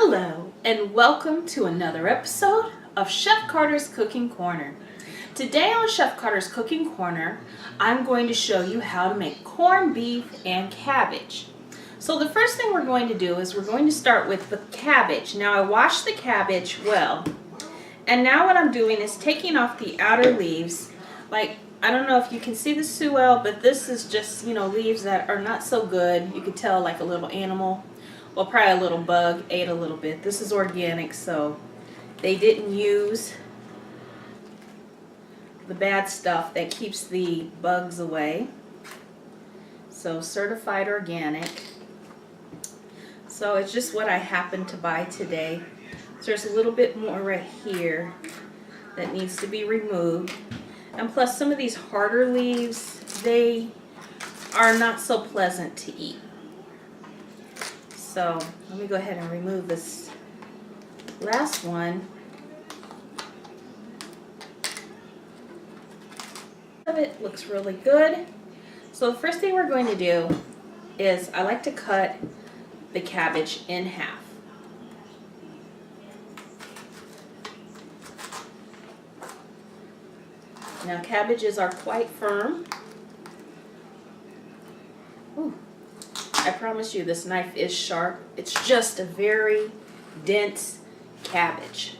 Hello and welcome to another episode of Chef Carter's Cooking Corner. Today on Chef Carter's Cooking Corner, I'm going to show you how to make corned beef and cabbage. So the first thing we're going to do is we're going to start with the cabbage. Now I washed the cabbage well, and now what I'm doing is taking off the outer leaves. Like, I don't know if you can see the suel, but this is just, leaves that are not so good. You could tell like a little animal. Well, probably a little bug ate a little bit. This is organic, so they didn't use the bad stuff that keeps the bugs away. So certified organic. So it's just what I happened to buy today. So there's a little bit more right here that needs to be removed. And plus some of these harder leaves, they are not so pleasant to eat. So let me go ahead and remove this last one. It looks really good. So the first thing we're going to do is I like to cut the cabbage in half. Now cabbages are quite firm. Ooh. I promise you this knife is sharp. It's just a very dense cabbage.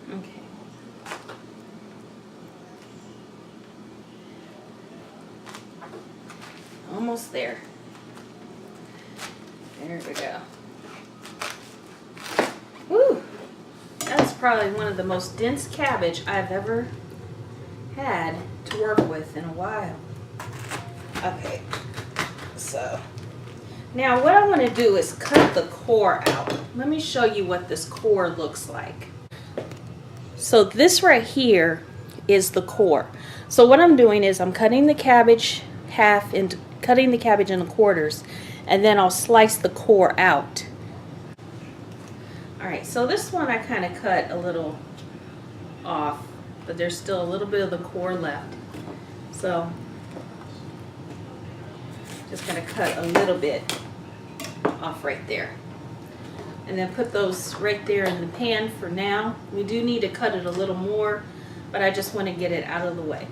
Okay. Almost there. There we go. Woo! That's probably one of the most dense cabbage I've ever had to work with in a while. Okay, so now what I want to do is cut the core out. Let me show you what this core looks like. So this right here is the core. So what I'm doing is I'm cutting the cabbage cutting the cabbage into quarters, and then I'll slice the core out. Alright, so this one I kind of cut a little off, but there's still a little bit of the core left. So just going to cut a little bit off right there. And then put those right there in the pan for now. We do need to cut it a little more, but I just want to get it out of the way.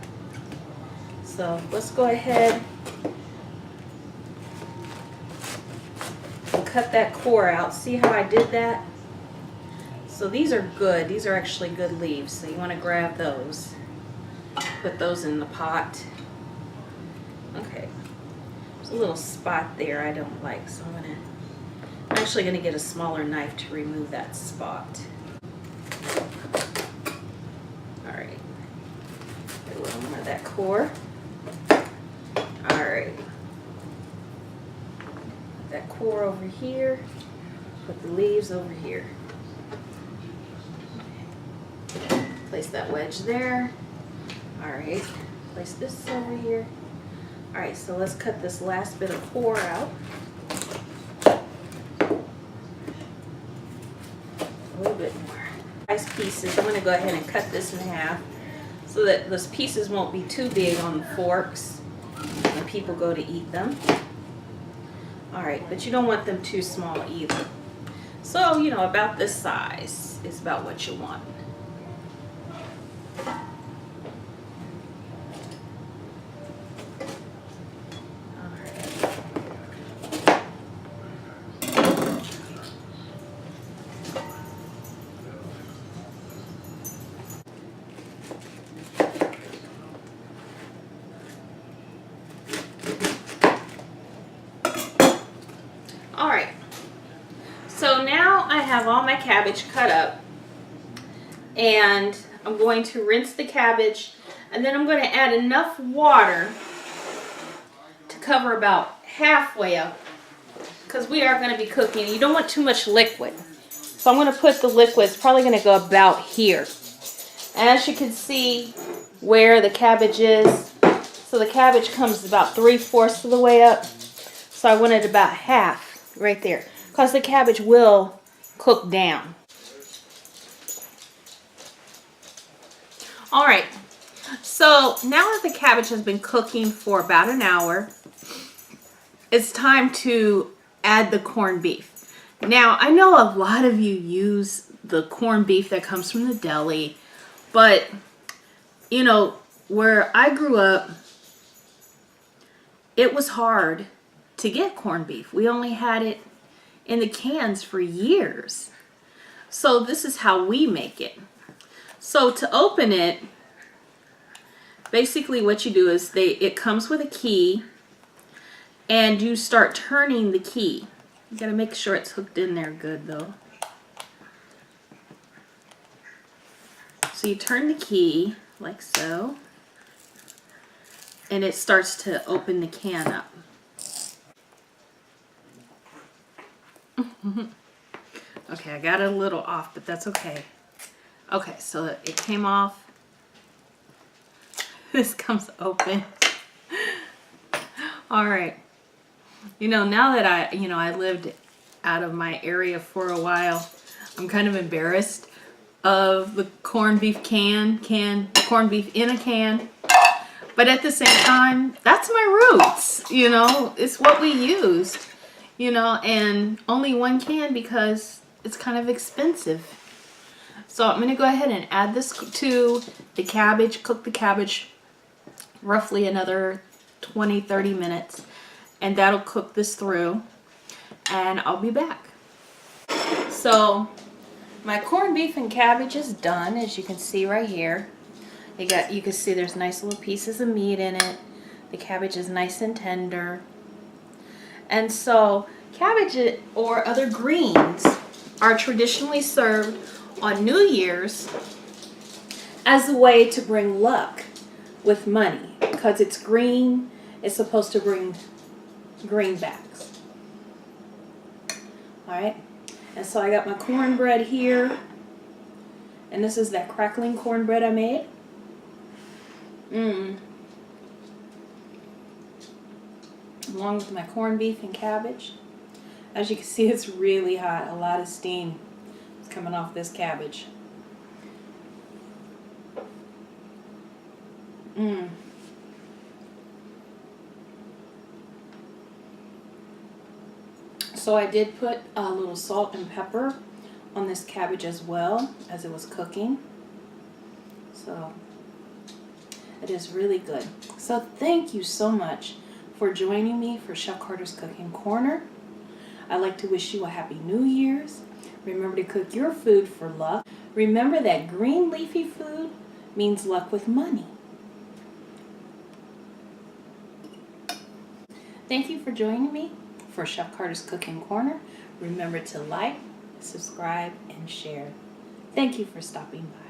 So let's go ahead and cut that core out. See how I did that? So these are good. These are actually good leaves. So you want to grab those. Put those in the pot. Okay. There's a little spot there I don't like, so I'm actually going to get a smaller knife to remove that spot. Alright. Get a little more of that core. Alright. That core over here. Put the leaves over here. Place that wedge there. Alright. Place this over here. Alright, so let's cut this last bit of core out. A little bit more. Nice pieces. I'm going to go ahead and cut this in half so that those pieces won't be too big on the forks when people go to eat them. Alright, but you don't want them too small either. So, about this size is about what you want. Alright, so now I have all my cabbage cut up, and I'm going to rinse the cabbage, and then I'm going to add enough water to cover about halfway up, because we are going to be cooking. You don't want too much liquid, so I'm going to put the liquid, it's probably going to go about here. And as you can see where the cabbage is, so the cabbage comes about 3/4 of the way up, so I wanted about half right there, because the cabbage will cook down. All right, so now that the cabbage has been cooking for about an hour, it's time to add the corned beef. Now, I know a lot of you use the corned beef that comes from the deli, but you know, where I grew up, it was hard to get corned beef. We only had it in the cans for years. So this is how we make it. So to open it, basically what you do is it comes with a key, and you start turning the key. You gotta make sure it's hooked in there good though. So you turn the key like so, and it starts to open the can up. Okay, I got it a little off, but that's okay. Okay, so it came off. This comes open. All right. You know, now that I lived out of my area for a while, I'm kind of embarrassed of the corned beef corned beef in a can. But at the same time, that's my roots, you know, it's what we used, you know, and only one can because it's kind of expensive. So I'm going to go ahead and add this to the cabbage, cook the cabbage roughly another 20-30 minutes, and that'll cook this through, and I'll be back. So my corned beef and cabbage is done, as you can see right here. You can see there's nice little pieces of meat in it. The cabbage is nice and tender. And so cabbage or other greens are traditionally served on New Year's as a way to bring luck with money, because it's green. It's supposed to bring greenbacks. All right, and so I got my cornbread here, and this is that crackling cornbread I made. Along with my corned beef and cabbage. As you can see, it's really hot. A lot of steam is coming off this cabbage. So I did put a little salt and pepper on this cabbage as well as it was cooking. So it is really good. So thank you so much for joining me for Chef Carter's Cooking Corner. I'd like to wish you a Happy New Year's. Remember to cook your food for luck. Remember that green leafy food means luck with money. Thank you for joining me for Chef Carter's Cooking Corner. Remember to like, subscribe, and share. Thank you for stopping by.